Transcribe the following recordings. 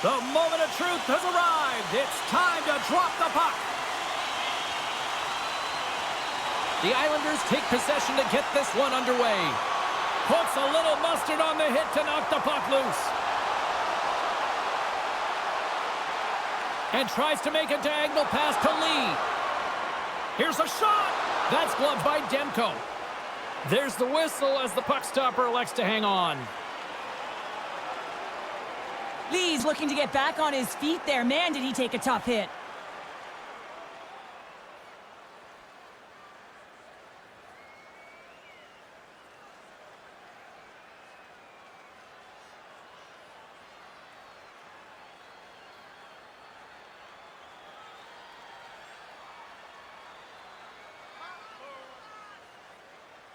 The moment of truth has arrived. It's time to drop the puck. The Islanders take possession to get this one underway. Puts a little mustard on the hit to knock the puck loose. And tries to make a diagonal pass to Lee. Here's a shot. That's gloved by Demko. There's the whistle as the puck stopper elects to hang on. Lee's looking to get back on his feet there. Man, did he take a tough hit.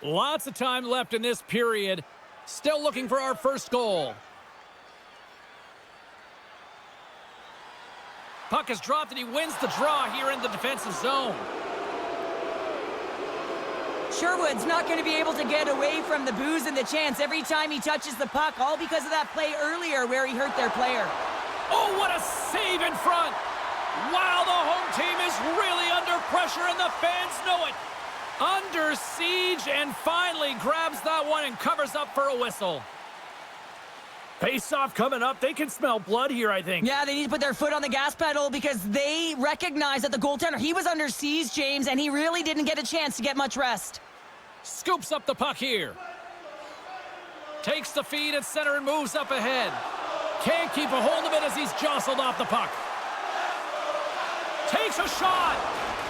Lots of time left in this period. Still looking for our first goal. Puck is dropped and he wins the draw here in the defensive zone. Sherwood's not going to be able to get away from the booze and the chance every time he touches the puck, all because of that play earlier where he hurt their player. Oh, what a save in front! Wow, the home team is really under pressure and the fans know it. Under siege, and finally grabs that one and covers up for a whistle. Face-off coming up. They can smell blood here, I think. Yeah, they need to put their foot on the gas pedal because they recognize that the goaltender, he was under siege, James, and he really didn't get a chance to get much rest. Scoops up the puck here. Takes the feed at center and moves up ahead. Can't keep a hold of it as he's jostled off the puck. Takes a shot.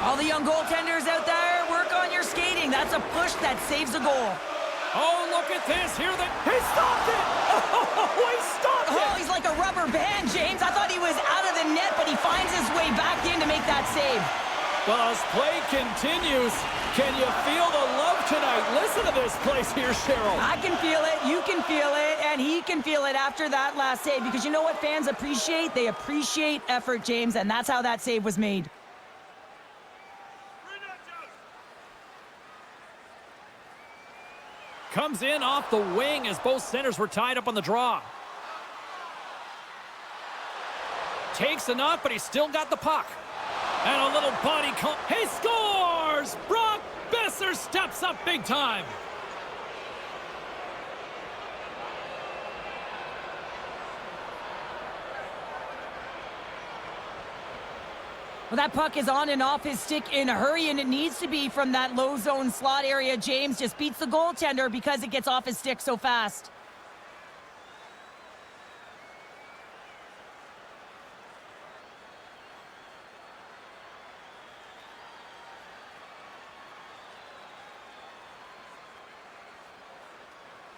All the young goaltenders out there, work on your skating. That's a push that saves a goal. Oh, look at this. He stopped it. Oh, he stopped it. Oh, he's like a rubber band, James. I thought he was out of the net, but he finds his way back in to make that save. Well, as play continues, can you feel the love tonight? Listen to this place here, Cheryl. I can feel it, you can feel it, and he can feel it after that last save. Because you know what fans appreciate? They appreciate effort, James, and that's how that save was made. Comes in off the wing as both centers were tied up on the draw. Takes a knock, but he's still got the puck. And a little body call. He scores! Brock Besser steps up big time. Well, that puck is on and off his stick in a hurry, and it needs to be from that low zone slot area. James just beats the goaltender because it gets off his stick so fast.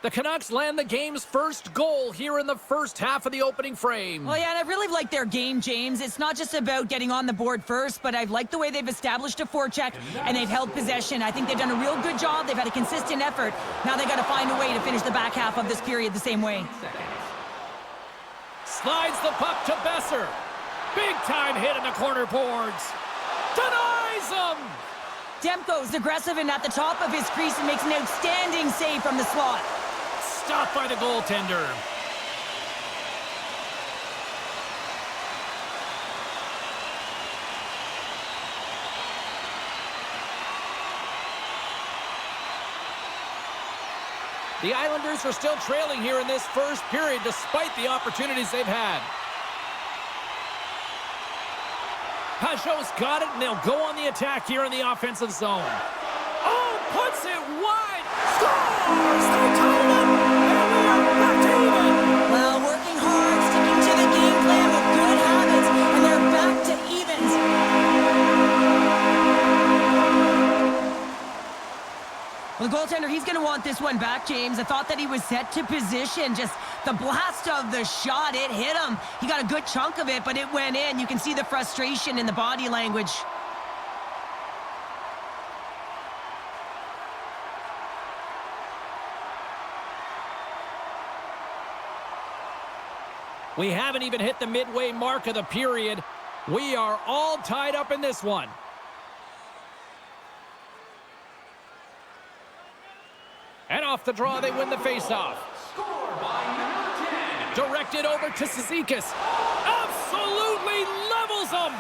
The Canucks land the game's first goal here in the first half of the opening frame. Well, yeah, and I really like their game, James. It's not just about getting on the board first, but I've liked the way they've established a forecheck and they've held possession. I think they've done a real good job. They've had a consistent effort. Now they've got to find a way to finish the back half of this period the same way. Slides the puck to Besser. Big time hit in the corner boards. Denies him! Demko's aggressive and at the top of his crease and makes an outstanding save from the slot. Stopped by the goaltender. The Islanders are still trailing here in this first period despite the opportunities they've had. Pajot's got it, and they'll go on the attack here in the offensive zone. Oh, puts it wide. Scores! They tie it up, and we are back to even. Well, working hard, sticking to the game plan with good habits, and they're back to evens. Well, the goaltender, he's going to want this one back, James. I thought that he was set to position. Just the blast of the shot, it hit him. He got a good chunk of it, but it went in. You can see the frustration in the body language. We haven't even hit the midway mark of the period. We are all tied up in this one. And off the draw, they win the faceoff. Scored by number 10, Directed over to Cizikas. Absolutely levels him.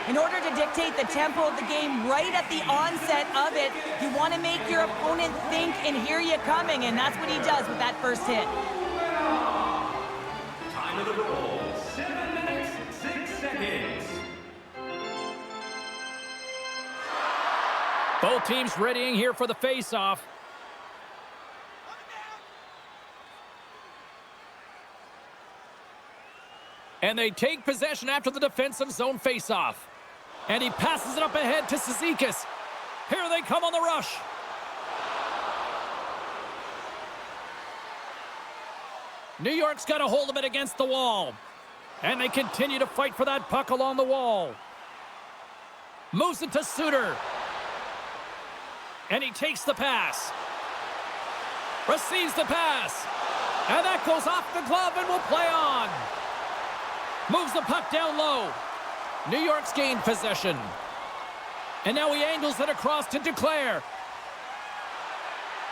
In order to dictate the tempo of the game right at the onset of it, you want to make your opponent think and hear you coming, and that's what he does with that first hit. Time of the roll, 7 minutes, 6 seconds. Both teams readying here for the face-off. And they take possession after the defensive zone face-off. And he passes it up ahead to Cizikas. Here they come on the rush. New York's got a hold of it against the wall. And they continue to fight for that puck along the wall. Moves it to Suter. And he takes the pass. Receives the pass. And that goes off the glove and will play on. Moves the puck down low. New York's gained possession. And now he angles it across to Duclair.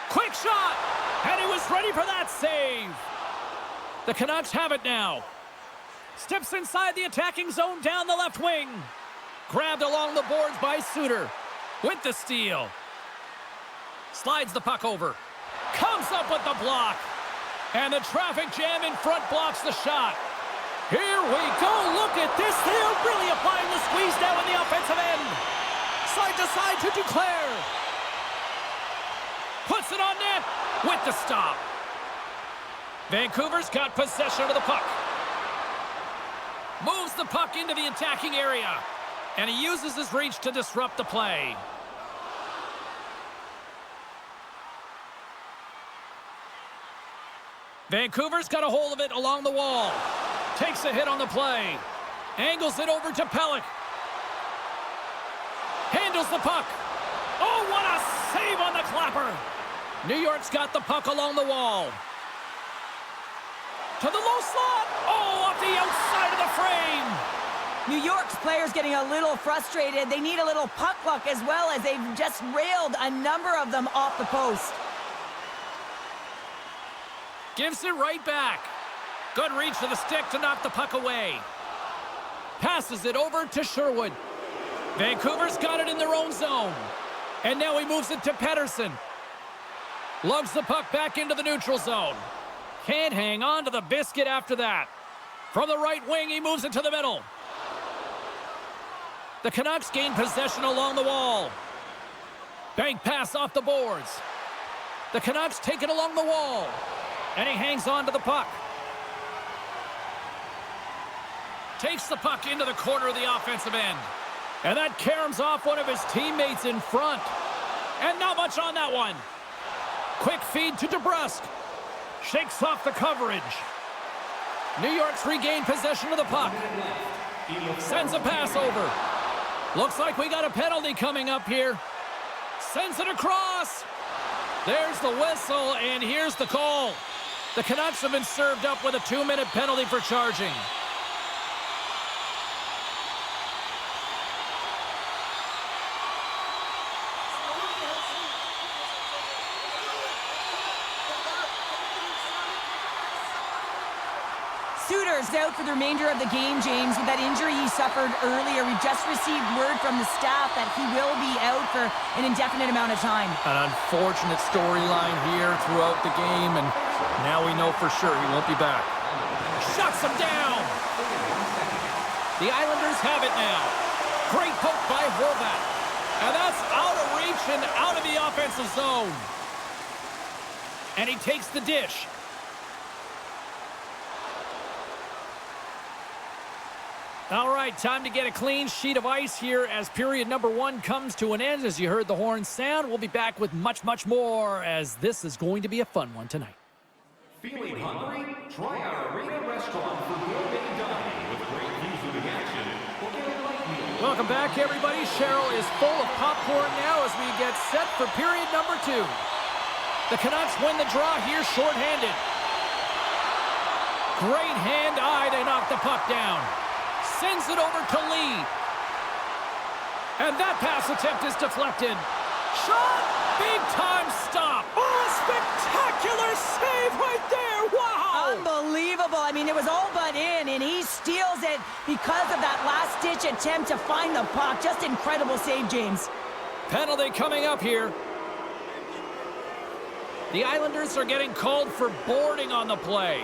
Quick shot! And he was ready for that save. The Canucks have it now. Steps inside the attacking zone down the left wing. Grabbed along the boards by Suter. With the steal. Slides the puck over. Comes up with the block. And the traffic jam in front blocks the shot. Here we go. Look at this. They're really applying the squeeze down in the offensive end. Side to side to Duclair. Puts it on net with the stop. Vancouver's got possession of the puck. Moves the puck into the attacking area. And he uses his reach to disrupt the play. Vancouver's got a hold of it along the wall. Takes a hit on the play. Angles it over to Pelech. Handles the puck. Oh, what a save on the clapper. New York's got the puck along the wall. To the low slot. Oh, off the outside of the frame. New York's players getting a little frustrated. They need a little puck luck as well, as they've just railed a number of them off the post. Gives it right back. Good reach to the stick to knock the puck away. Passes it over to Sherwood. Vancouver's got it in their own zone. And now he moves it to Pettersson. Lugs the puck back into the neutral zone. Can't hang on to the biscuit after that. From the right wing, he moves it to the middle. The Canucks gain possession along the wall. Bank pass off the boards. The Canucks take it along the wall. And he hangs on to the puck. Takes the puck into the corner of the offensive end. And that caroms off one of his teammates in front. And not much on that one. Quick feed to DeBrusk. Shakes off the coverage. New York's regained possession of the puck. Sends a pass over. Looks like we got a penalty coming up here. Sends it across. There's the whistle, and here's the call. The Canucks have been served up with a 2-minute penalty for charging. Suter's out for the remainder of the game, James, with that injury he suffered earlier. We just received word from the staff that he will be out for an indefinite amount of time. An unfortunate storyline here throughout the game, and now we know for sure he won't be back. Shuts him down! The Islanders have it now. Great poke by Horvat. And that's out of reach and out of the offensive zone. And he takes the dish. All right, time to get a clean sheet of ice here as period number 1 comes to an end. As you heard the horn sound, we'll be back with much, much more, as this is going to be a fun one tonight. Feeling hungry? Try our arena restaurant for gourmet dining with great views of the action. Or get a light meal. Welcome back, everybody. Cheryl is full of popcorn now as we get set for period number 2. The Canucks win the draw here shorthanded. Great hand-eye to knock the puck down. Sends it over to Lee. And that pass attempt is deflected. Shot! Big time stop. Oh, spectacular! spectacular save right there. Wow! Unbelievable. I mean, it was all but in, and he steals it because of that last-ditch attempt to find the puck. Just incredible save, James. Penalty coming up here. The Islanders are getting called for boarding on the play.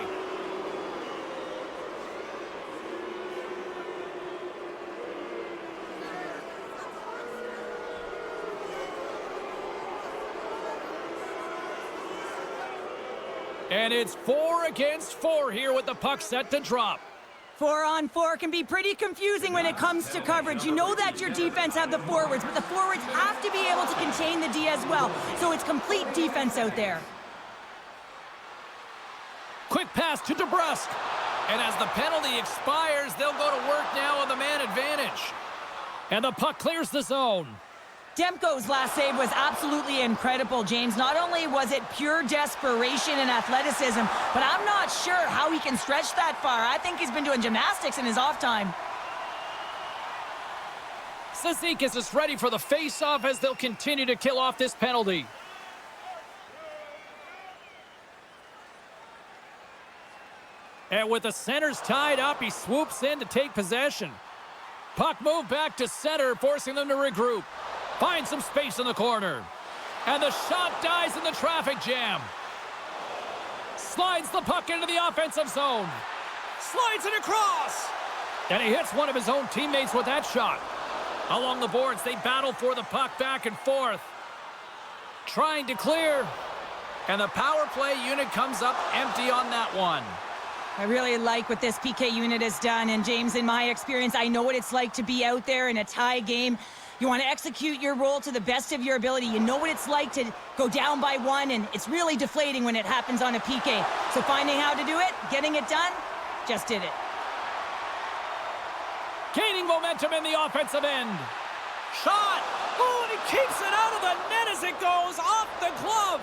And it's 4 against 4 here with the puck set to drop. 4-on-4 can be pretty confusing when it comes to coverage. You know that your defense have the forwards, but the forwards have to be able to contain the D as well. So it's complete defense out there. Quick pass to DeBrusque. And as the penalty expires, they'll go to work now on the man advantage. And the puck clears the zone. Demko's last save was absolutely incredible, James. Not only was it pure desperation and athleticism, but I'm not sure how he can stretch that far. I think he's been doing gymnastics in his off time. Cizikas is ready for the face-off as they'll continue to kill off this penalty. And with the centers tied up, he swoops in to take possession. Puck moved back to center, forcing them to regroup. Finds some space in the corner. And the shot dies in the traffic jam. Slides the puck into the offensive zone. Slides it across. And he hits one of his own teammates with that shot. Along the boards, they battle for the puck back and forth. Trying to clear. And the power play unit comes up empty on that one. I really like what this PK unit has done. And James, in my experience, I know what it's like to be out there in a tie game. You want to execute your role to the best of your ability. You know what it's like to go down by one, and it's really deflating when it happens on a PK. So finding how to do it, getting it done, just did it. Gaining momentum in the offensive end. Shot! Oh, and he keeps it out of the net as it goes off the glove.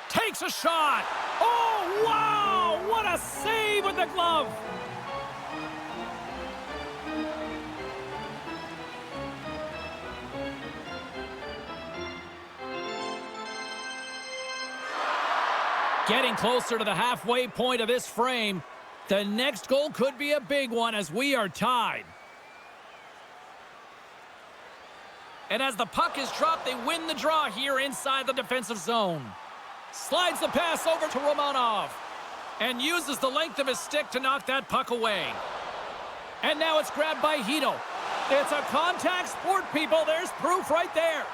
Takes a shot. Oh, wow! What a save with the glove. Getting closer to the halfway point of this frame. The next goal could be a big one as we are tied. And as the puck is dropped, they win the draw here inside the defensive zone. Slides the pass over to Romanov. And uses the length of his stick to knock that puck away. And now it's grabbed by Hito. It's a contact sport, people. There's proof right there.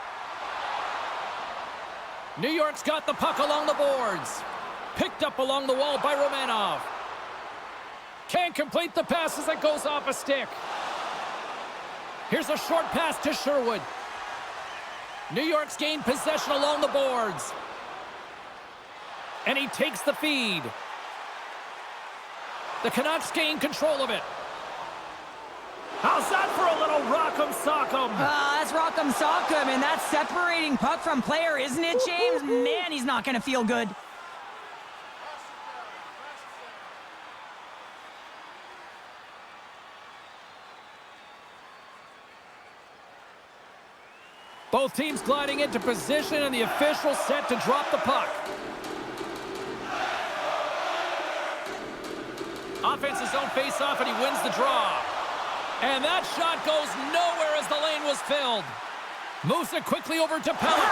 New York's got the puck along the boards. Picked up along the wall by Romanov. Can't complete the pass as it goes off a stick. Here's a short pass to Sherwood. New York's gained possession along the boards. And he takes the feed. The Canucks gain control of it. How's that for a little rock'em sock'em? That's rock'em sock'em, and that's separating puck from player, isn't it, James? Man, he's not going to feel good. Both teams gliding into position, and the official set to drop the puck. Offense's zone face-off, and he wins the draw. And that shot goes nowhere as the lane was filled. Moves it quickly over to Pellet.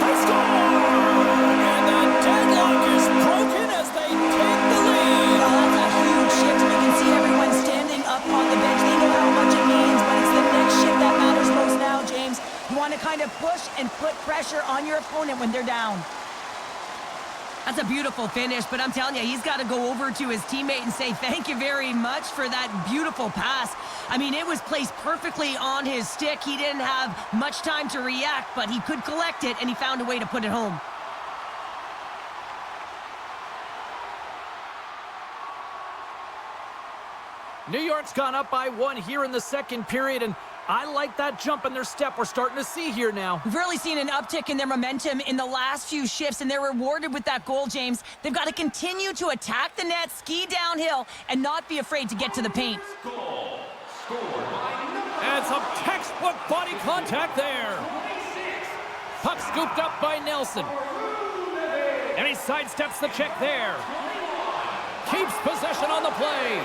They score! And the deadlock is broken as they take the lead. Oh, that's a huge shift. We can see everyone standing up on the bench. They know how much it means, but it's the next shift that matters most now, James. You want to kind of push and put pressure on your opponent when they're down. That's a beautiful finish, but I'm telling you, he's got to go over to his teammate and say thank you very much for that beautiful pass. I mean, it was placed perfectly on his stick. He didn't have much time to react, but he could collect it, and he found a way to put it home. New York's gone up by one here in the second period, and I like that jump in their step we're starting to see here now. We've really seen an uptick in their momentum in the last few shifts, and they're rewarded with that goal, James. They've got to continue to attack the net, ski downhill, and not be afraid to get to the paint. Goal scored by And some textbook body contact there. Puck scooped up by Nelson. And he sidesteps the check there. Keeps possession on the play.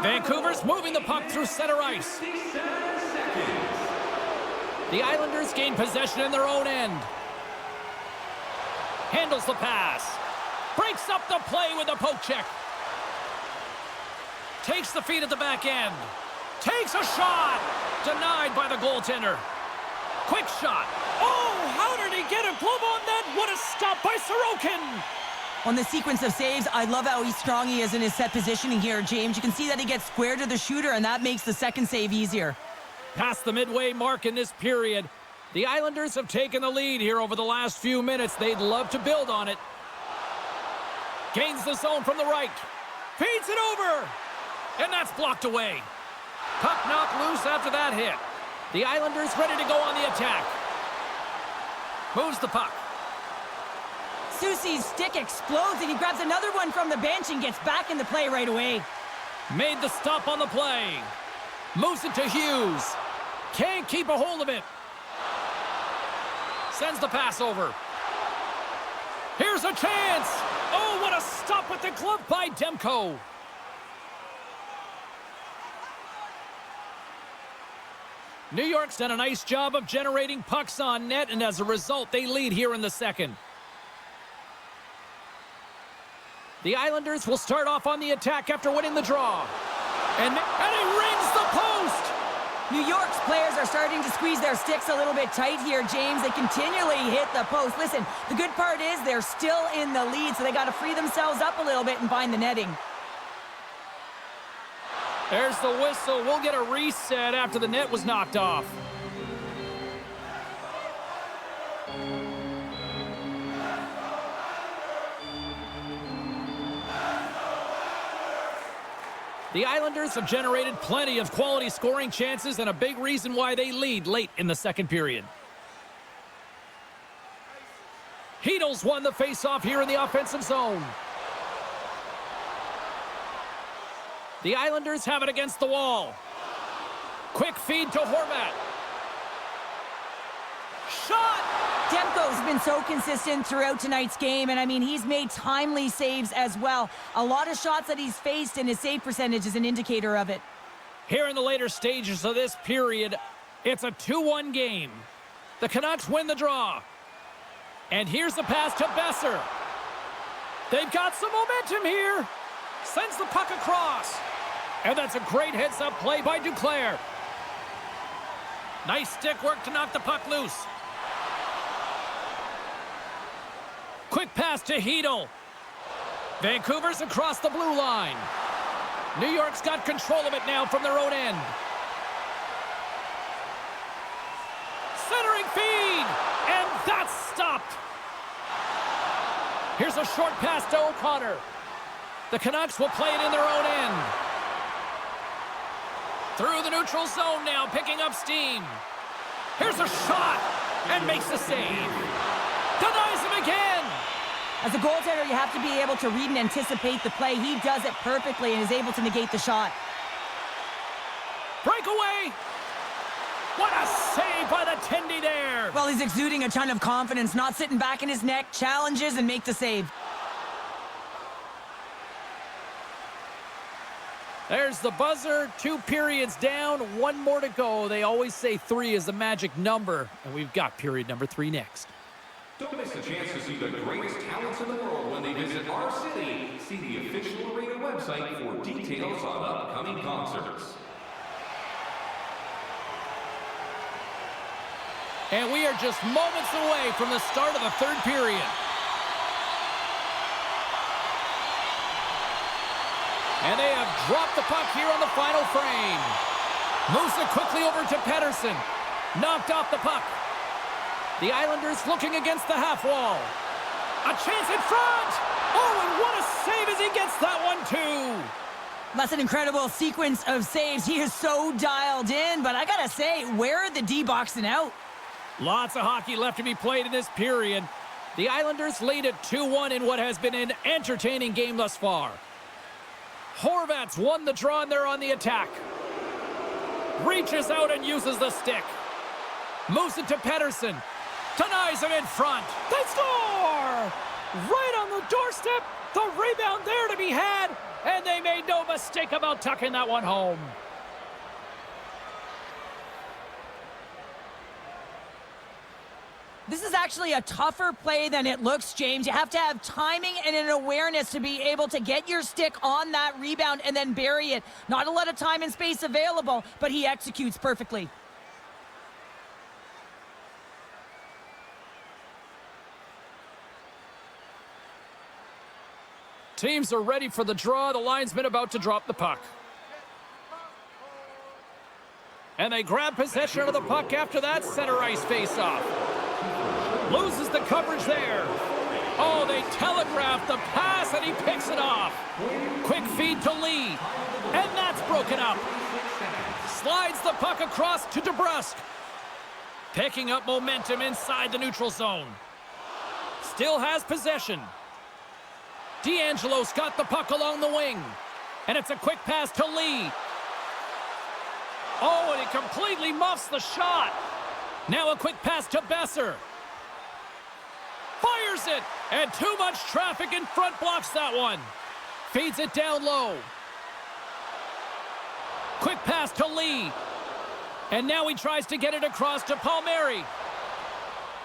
Vancouver's moving the puck through center ice. The Islanders gain possession in their own end. Handles the pass. Breaks up the play with a poke check. Takes the feed at the back end. Takes a shot. Denied by the goaltender. Quick shot. Oh, how did he get a glove on that? What a stop by Sorokin. On the sequence of saves, I love how strong he is in his set positioning here, James. You can see that he gets square to the shooter, and that makes the second save easier. Past the midway mark in this period, the Islanders have taken the lead here over the last few minutes. They'd love to build on it. Gains the zone from the right. Feeds it over. And that's blocked away. Puck knocked loose after that hit. The Islanders ready to go on the attack. Moves the puck. Soucy's stick explodes, and he grabs another one from the bench and gets back in the play right away. Made the stop on the play. Moves it to Hughes. Can't keep a hold of it. Sends the pass over. Here's a chance. Oh, what a stop with the glove by Demko. New York's done a nice job of generating pucks on net, and as a result, they lead here in the second. The Islanders will start off on the attack after winning the draw. And he rings the post! New York's players are starting to squeeze their sticks a little bit tight here, James. They continually hit the post. Listen, the good part is they're still in the lead, so they got to free themselves up a little bit and find the netting. There's the whistle. We'll get a reset after the net was knocked off. The Islanders have generated plenty of quality scoring chances and a big reason why they lead late in the second period. Heedle's won the faceoff here in the offensive zone. The Islanders have it against the wall. Quick feed to Horvat. Shot! Demko's been so consistent throughout tonight's game, and I mean, he's made timely saves as well. A lot of shots that he's faced, and his save percentage is an indicator of it. Here in the later stages of this period, it's a 2-1 game. The Canucks win the draw. And here's the pass to Besser. They've got some momentum here. Sends the puck across. And that's a great heads-up play by Duclair. Nice stick work to knock the puck loose. Quick pass to Heedle. Vancouver's across the blue line. New York's got control of it now from their own end. Centering feed. And that's stopped. Here's a short pass to O'Connor. The Canucks will play it in their own end. Through the neutral zone now, picking up steam. Here's a shot, and makes the save. Denies him again. As a goaltender, you have to be able to read and anticipate the play. He does it perfectly and is able to negate the shot. Breakaway. What a save by the Tendy there. Well, he's exuding a ton of confidence, not sitting back in his neck, challenges and make the save. There's the buzzer. 2 periods down, 1 more to go. They always say 3 is the magic number, and we've got period number 3 next. Don't miss the chance to see the greatest talents in the world when they visit our city. See the official arena website for details on upcoming concerts. And we are just moments away from the start of the third period. And they have dropped the puck here on the final frame. Moves it quickly over to Pettersson. Knocked off the puck. The Islanders looking against the half wall. A chance in front! Oh, and what a save as he gets that one, too! That's an incredible sequence of saves. He is so dialed in, but I gotta say, where are the D-boxing out? Lots of hockey left to be played in this period. The Islanders lead at 2-1 in what has been an entertaining game thus far. Horvat's won the draw and they're on the attack. Reaches out and uses the stick. Moves it to Pettersson. Denies it in front. They score! Right on the doorstep. The rebound there to be had. And they made no mistake about tucking that one home. This is actually a tougher play than it looks, James. You have to have timing and an awareness to be able to get your stick on that rebound and then bury it. Not a lot of time and space available, but he executes perfectly. Teams are ready for the draw. The linesman about to drop the puck. And they grab possession of the puck after that center ice face-off. Loses the coverage there. Oh, they telegraphed the pass, and he picks it off. Quick feed to Lee. And that's broken up. Slides the puck across to DeBrusque. Picking up momentum inside the neutral zone. Still has possession. D'Angelo's got the puck along the wing. And it's a quick pass to Lee. Oh, and he completely muffs the shot. Now a quick pass to Besser. Fires it, and too much traffic in front blocks that one. Feeds it down low. Quick pass to Lee. And now he tries to get it across to Palmieri.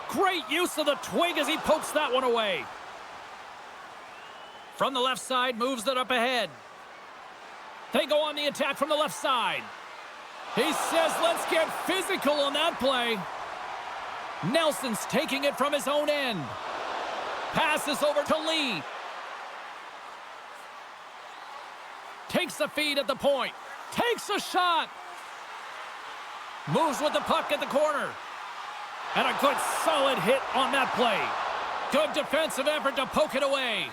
Great use of the twig as he pokes that one away. From the left side, moves it up ahead. They go on the attack from the left side. He says, let's get physical on that play. Nelson's taking it from his own end. Passes over to Lee. Takes the feed at the point. Takes a shot. Moves with the puck at the corner. And a good solid hit on that play. Good defensive effort to poke it away.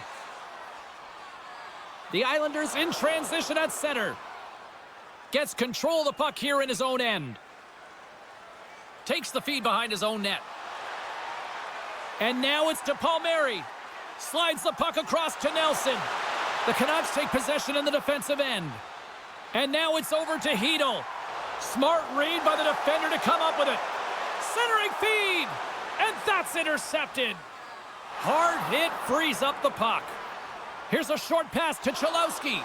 The Islanders in transition at center. Gets control of the puck here in his own end. Takes the feed behind his own net. And now it's to Palmieri. Slides the puck across to Nelson. The Canucks take possession in the defensive end. And now it's over to Hedl. Smart read by the defender to come up with it. Centering feed. And that's intercepted. Hard hit frees up the puck. Here's a short pass to Cholowski.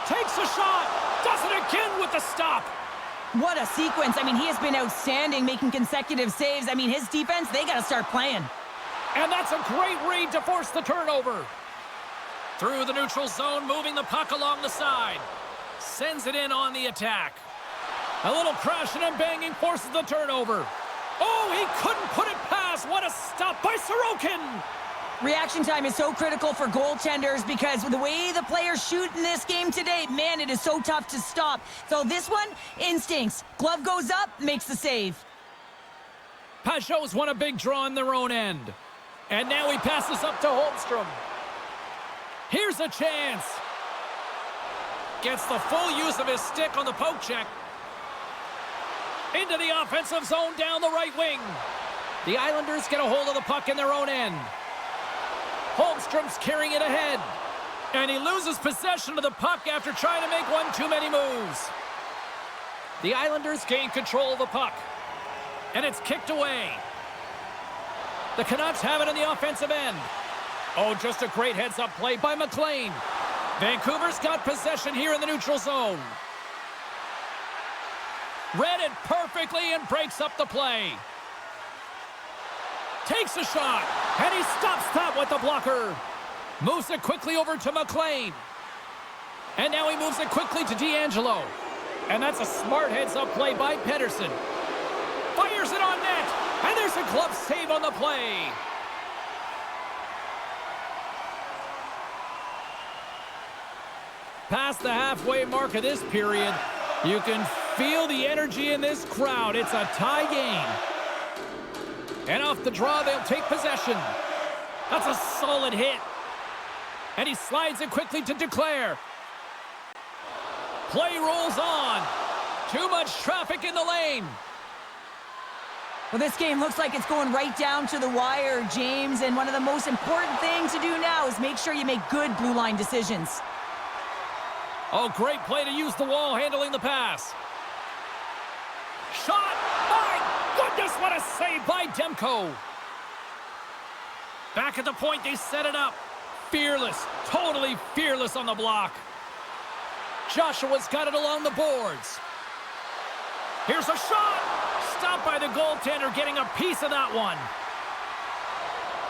Takes a shot. Does it again with the stop. What a sequence. I mean, he has been outstanding, making consecutive saves. I mean, his defense, they got to start playing. And that's a great read to force the turnover. Through the neutral zone, moving the puck along the side. Sends it in on the attack. A little crashing and banging forces the turnover. Oh, he couldn't put it past. What a stop by Sorokin. Reaction time is so critical for goaltenders because the way the players shoot in this game today, man, it is so tough to stop. So this one, instincts. Glove goes up, makes the save. Pajot's won a big draw in their own end. And now he passes up to Holmstrom. Here's a chance. Gets the full use of his stick on the poke check. Into the offensive zone down the right wing. The Islanders get a hold of the puck in their own end. Holmstrom's carrying it ahead. And he loses possession of the puck after trying to make one too many moves. The Islanders gain control of the puck. And it's kicked away. The Canucks have it in the offensive end. Oh, just a great heads-up play by McLean. Vancouver's got possession here in the neutral zone. Read it perfectly and breaks up the play. Takes a shot, and he stops that with the blocker. Moves it quickly over to McLean. And now he moves it quickly to D'Angelo. And that's a smart heads-up play by Pettersson. Fires it on net, and there's a glove save on the play. Past the halfway mark of this period, you can feel the energy in this crowd. It's a tie game. And off the draw, they'll take possession. That's a solid hit. And he slides it quickly to Duclair. Play rolls on. Too much traffic in the lane. Well, this game looks like it's going right down to the wire, James. And one of the most important things to do now is make sure you make good blue line decisions. Oh, great play to use the wall handling the pass. Shot! My goodness, what a save by Demko. Back at the point, they set it up. Fearless, totally fearless on the block. Joshua's got it along the boards. Here's a shot. Stopped by the goaltender, getting a piece of that one.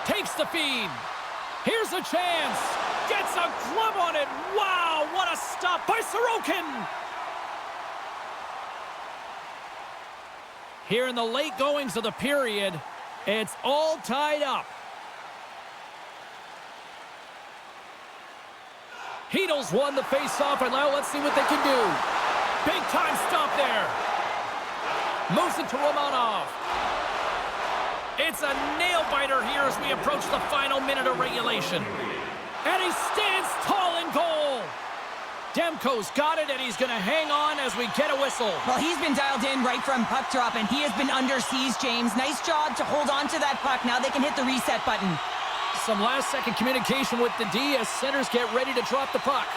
Takes the feed. Here's a chance. Gets a glove on it. Wow, what a stop by Sorokin. Here in the late goings of the period, it's all tied up. Heedles won the face-off, and now let's see what they can do. Big-time stop there. Moves it to Romanov. It's a nail-biter here as we approach the final minute of regulation. And he stands tall in goal. Demko's got it, and he's going to hang on as we get a whistle. Well, he's been dialed in right from puck drop, and he has been under siege, James. Nice job to hold on to that puck. Now they can hit the reset button. Some last-second communication with the D as centers get ready to drop the puck.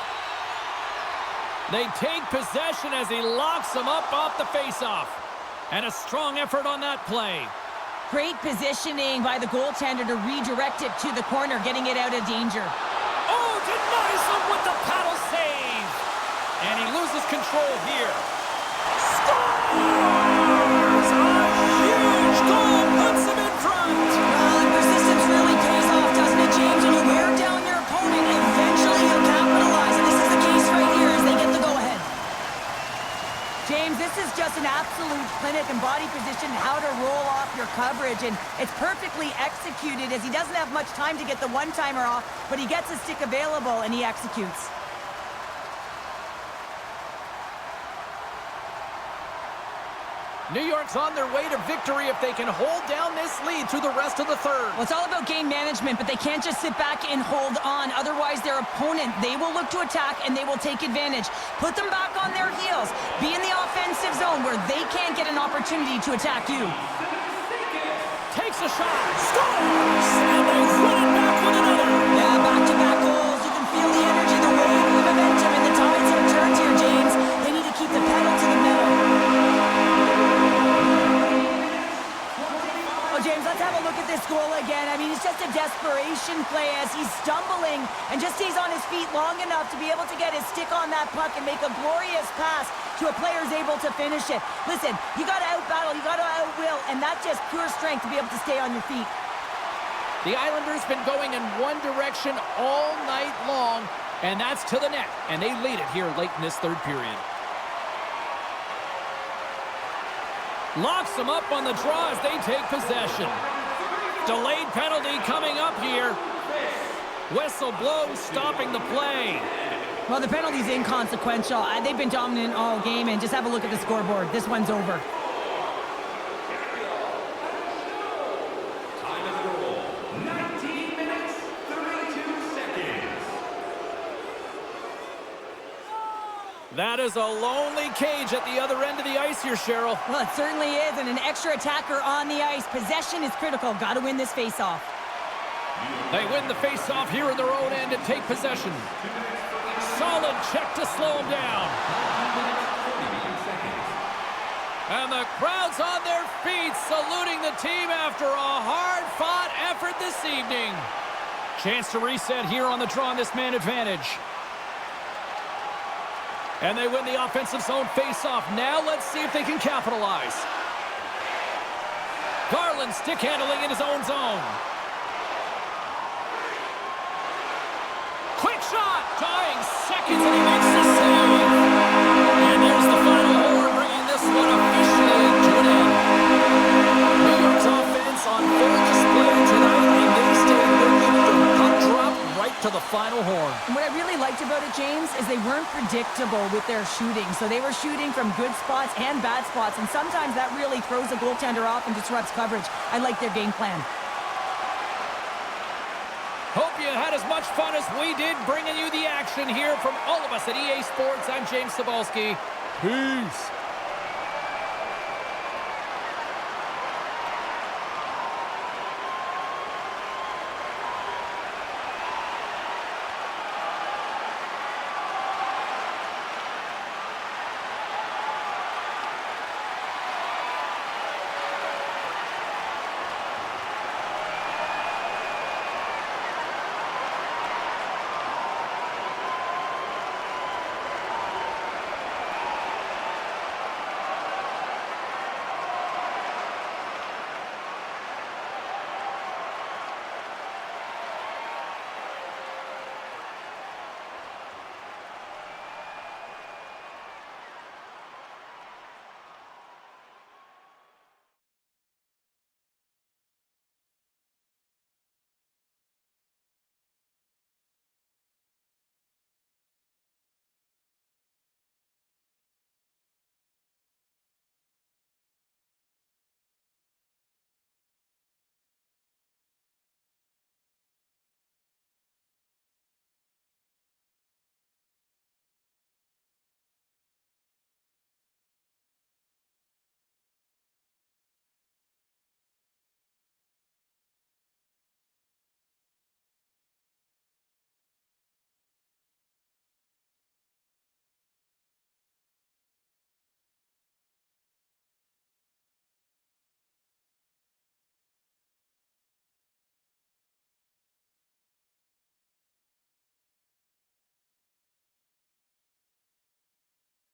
They take possession as he locks them up off the face-off. And a strong effort on that play. Great positioning by the goaltender to redirect it to the corner, getting it out of danger. Oh, denies him with the paddle save. And he loses control here. Scores! A huge goal puts him in front. Well, and persistence really pays off, doesn't it, James? When you wear down your opponent, eventually you'll capitalize. And this is the case right here as they get the go-ahead. James, this is just an absolute clinic in body position, how to roll off your coverage, and it's perfectly executed as he doesn't have much time to get the one-timer off, but he gets a stick available and he executes. New York's on their way to victory if they can hold down this lead through the rest of the third. Well, it's all about game management, but they can't just sit back and hold on. Otherwise, their opponent, they will look to attack and they will take advantage. Put them back on their heels. Be in the offensive zone where they can't get an opportunity to attack you. Takes a shot. Scores! And they run it back with another. Yeah, back-to-back goals. You can feel the energy, the wave, the momentum, and the tides have turned here, James. They need to keep the pedal to the metal. James, let's have a look at this goal again. I mean, it's just a desperation play as he's stumbling and just stays on his feet long enough to be able to get his stick on that puck and make a glorious pass to a player who's able to finish it. Listen, you got to out-battle, you got to out-will, and that's just pure strength to be able to stay on your feet. The Islanders been going in one direction all night long, and that's to the net, and they lead it here late in this third period. Locks them up on the draw as they take possession. Delayed penalty coming up here. Whistle blows, stopping the play. Well, the penalty's inconsequential. They've been dominant all game, and just have a look at the scoreboard. This one's over. Time of the goal, 19 minutes, 32 seconds. That is a lonely cage at the other end of the ice here, Cheryl. Well, it certainly is, and an extra attacker on the ice. Possession is critical. Got to win this faceoff. They win the faceoff here in their own end and take possession. Solid check to slow them down. And the crowd's on their feet, saluting the team after a hard-fought effort this evening. Chance to reset here on the draw on this man advantage. And they win the offensive zone faceoff. Now let's see if they can capitalize. Garland stick handling in his own zone. Quick shot! Dying seconds and he makes the save. And there's the final horn, bringing this one officially to an end. New York's offense on full display tonight, and they stay with it from puck drop right to the final horn. And what I really liked about it, James, is they weren't predictable with their shooting. So they were shooting from good spots and bad spots, and sometimes that really throws the goaltender off and disrupts coverage. I like their game plan. Hope you had as much fun as we did bringing you the action here from all of us at EA Sports. I'm James Cebulski. Peace.